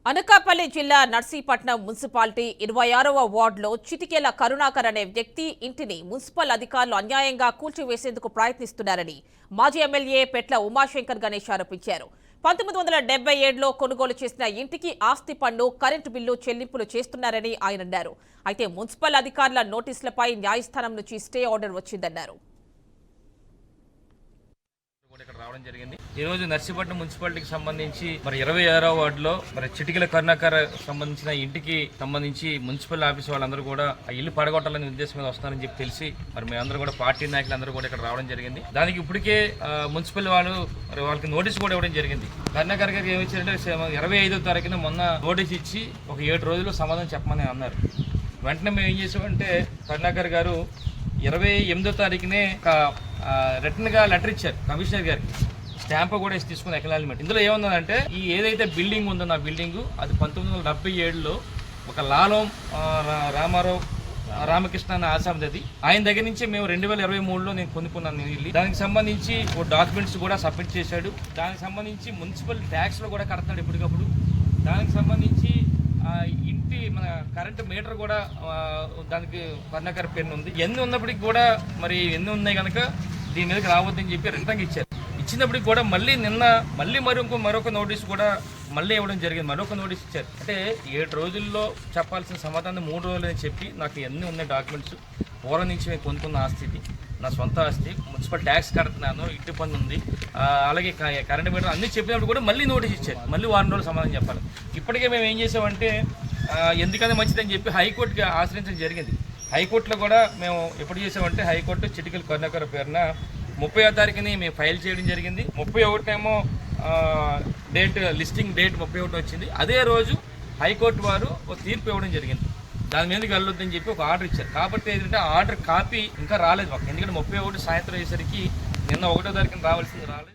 అనకాపల్లి జిల్లా నర్సీపట్నం మున్సిపాలిటీ 26వ వార్డులో చిటికెల కరుణాకర్ అనే వ్యక్తి ఇంటిని మున్సిపల్ అధికారులు అన్యాయంగా కూల్చివేసేందుకు ప్రయత్నిస్తున్నారని మాజీ ఎమ్మెల్యే పెట్ల ఉమాశంకర్ గణేష్ ఆరోపించారు. 1977లో కొనుగోలు చేసిన ఇంటికి ఆస్తి పన్ను, కరెంటు బిల్లు చెల్లింపులు చేస్తున్నారని ఆయన అన్నారు. అయితే మున్సిపల్ అధికారుల నోటీసులపై న్యాయస్థానం నుంచి స్టే ఆర్డర్ వచ్చిందన్నారు. రావడం జరిగింది. ఈ రోజు నర్సీపట్నం మున్సిపాలిటీకి సంబంధించి 26వ వార్డులో చిటికెల కరుణాకర్ సంబంధించిన ఇంటికి సంబంధించి మున్సిపల్ ఆఫీస్ వాళ్ళందరూ కూడా ఆ ఇల్లు పడగొట్టాలనే ఉద్దేశం మీద వస్తున్నారని చెప్పి తెలిసి మేమందరూ కూడా పార్టీ నాయకులు అందరూ కూడా ఇక్కడ రావడం జరిగింది. దానికి ఇప్పటికే మున్సిపల్ వాళ్ళు వాళ్ళకి నోటీస్ కూడా ఇవ్వడం జరిగింది. కరుణాకర్ గారికి ఏమి ఇచ్చారంటే 25వ తారీఖున మొన్న నోటీస్ ఇచ్చి ఒక 7 రోజుల్లో సమాధానం చెప్పమని అన్నారు. వెంటనే మేము ఏం చేసామంటే కరుణాకర్ గారు 28వ తారీఖునే రిటర్న్ గా లెటర్ ఇచ్చారు కమిషనర్ గారికి. స్టాంప్ కూడా తీసుకుని ఎక్నాలజ్మెంట్. ఇందులో ఏముందంటే ఈ ఏదైతే బిల్డింగ్ ఉందో నా బిల్డింగ్ అది 1977లో ఒక లాలం రామారావు రామకృష్ణ అనే ఆసామిది. ఆయన దగ్గర నుంచి మేము 2023లో నేను కొనుక్కున్నాను ఇల్లు. దానికి సంబంధించి డాక్యుమెంట్స్ కూడా సబ్మిట్ చేశాడు. దానికి సంబంధించి మున్సిపల్ ట్యాక్స్లో కూడా కడతాడు ఎప్పటికప్పుడు. దానికి సంబంధించి ఇంటి మన కరెంటు మీటర్ కూడా దానికి కరుణాకర్ పేరు ఉంది. ఎన్ని ఉన్నప్పటికీ కూడా ఎన్ని ఉన్నాయి కనుక దీని మీదకి రావద్దని చెప్పి రిటర్న్ ఇచ్చారు. ఇచ్చినప్పటికి కూడా నిన్న మరొక నోటీస్ కూడా ఇవ్వడం జరిగింది. మరొక నోటీస్ ఇచ్చారు. అంటే 7 రోజుల్లో చెప్పాల్సిన సమాధానం 3 రోజులు అని చెప్పి నాకు ఎన్ని ఉన్నాయి డాక్యుమెంట్స్, పూర్వం నుంచి మేము కొనుక్కున్న ఆస్తి ఇది, నా సొంత ఆస్తి, మున్సిపల్ ట్యాక్స్ కడుతున్నాను, ఇంటి పన్ను ఉంది, అలాగే కరెంట్ మీటర్ అన్నీ చెప్పినప్పుడు కూడా నోటీస్ ఇచ్చారు. మళ్ళీ 4 రోజులు సమాధానం చెప్పాలి. ఇప్పటికే మేము ఏం చేసామంటే ఎందుకని మంచిదని చెప్పి హైకోర్టుకి ఆశ్రయించడం జరిగింది. హైకోర్టులో కూడా మేము ఎప్పుడు చేసామంటే హైకోర్టు చిటికెల కరుణాకర్ పేరున 30వ తారీఖుని మేము ఫైల్ చేయడం జరిగింది. 31 డేట్ లిస్టింగ్ డేట్ 31 వచ్చింది. అదే రోజు హైకోర్టు వారు ఒక తీర్పు ఇవ్వడం జరిగింది. దాని మీదకి వెళ్ళొద్దని చెప్పి ఒక ఆర్డర్ ఇచ్చారు. కాబట్టి ఏంటంటే ఆర్డర్ కాపీ ఇంకా రాలేదు మాకు. ఎందుకంటే 31 సాయంత్రం అయ్యేసరికి నిన్న 1వ తారీఖున రావాల్సింది రాలేదు.